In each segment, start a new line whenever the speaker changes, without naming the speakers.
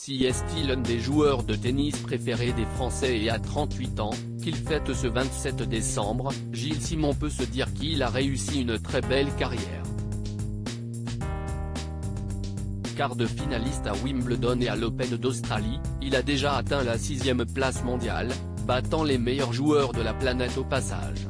Si est-il l'un des joueurs de tennis préférés des Français et à 38 ans, qu'il fête ce 27 décembre, Gilles Simon peut se dire qu'il a réussi une très belle carrière. Quart de finaliste à Wimbledon et à l'Open d'Australie, il a déjà atteint la 6e place mondiale, battant les meilleurs joueurs de la planète au passage.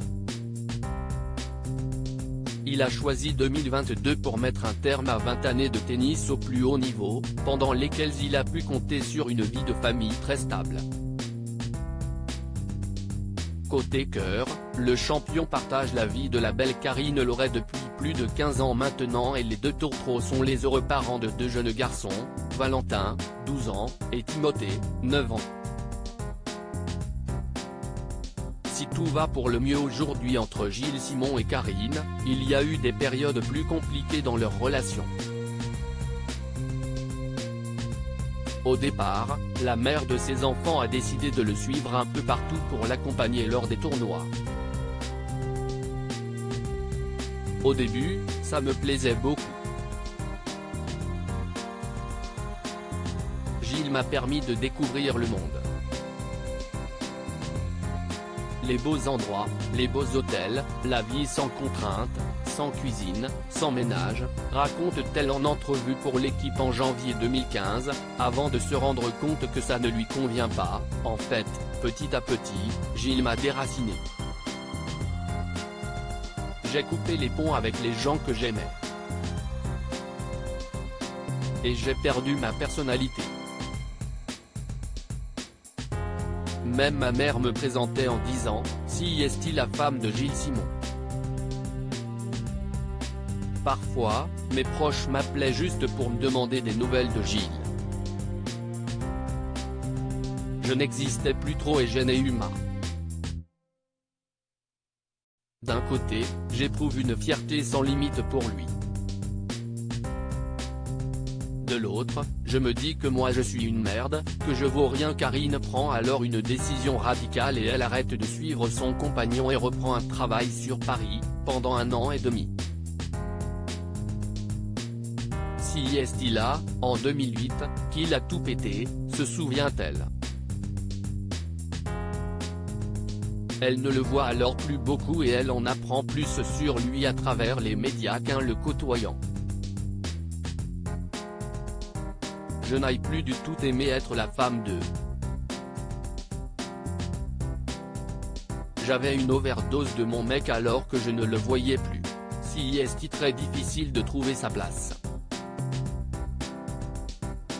Il a choisi 2022 pour mettre un terme à 20 années de tennis au plus haut niveau, pendant lesquelles il a pu compter sur une vie de famille très stable. Côté cœur, le champion partage la vie de la belle Karine Laurey depuis plus de 15 ans maintenant et les deux tourtereaux sont les heureux parents de deux jeunes garçons, Valentin, 12 ans, et Timothée, 9 ans. Si tout va pour le mieux aujourd'hui entre Gilles Simon et Karine, il y a eu des périodes plus compliquées dans leur relation. Au départ, la mère de ses enfants a décidé de le suivre un peu partout pour l'accompagner lors des tournois. Au début, ça me plaisait beaucoup. Gilles m'a permis de découvrir le monde. Les beaux endroits, les beaux hôtels, la vie sans contrainte, sans cuisine, sans ménage, raconte-t-elle en entrevue pour l'équipe en janvier 2015, avant de se rendre compte que ça ne lui convient pas. En fait, petit à petit, Gilles m'a déraciné. J'ai coupé les ponts avec les gens que j'aimais. Et j'ai perdu ma personnalité. Même ma mère me présentait en disant, si est-il la femme de Gilles Simon. Parfois, mes proches m'appelaient juste pour me demander des nouvelles de Gilles. Je n'existais plus trop et j'en ai eu marre. D'un côté, j'éprouve une fierté sans limite pour lui. De l'autre, je me dis que moi je suis une merde, que je vaux rien. Karine prend alors une décision radicale et elle arrête de suivre son compagnon et reprend un travail sur Paris, pendant 1 an et demi. Si est-il là, en 2008, qu'il a tout pété, se souvient-elle. Elle ne le voit alors plus beaucoup et elle en apprend plus sur lui à travers les médias qu'en le côtoyant. Je n'ai plus du tout aimé être la femme de. J'avais une overdose de mon mec alors que je ne le voyais plus. Si est-il très difficile de trouver sa place.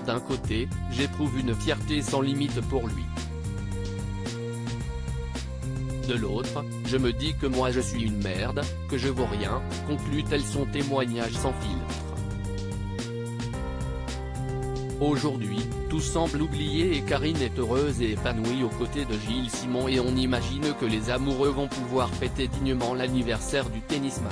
D'un côté, j'éprouve une fierté sans limite pour lui. De l'autre, je me dis que moi je suis une merde, que je vaux rien, conclut-elle son témoignage sans filtre. Aujourd'hui, tout semble oublié et Karine est heureuse et épanouie aux côtés de Gilles Simon et on imagine que les amoureux vont pouvoir fêter dignement l'anniversaire du tennisman.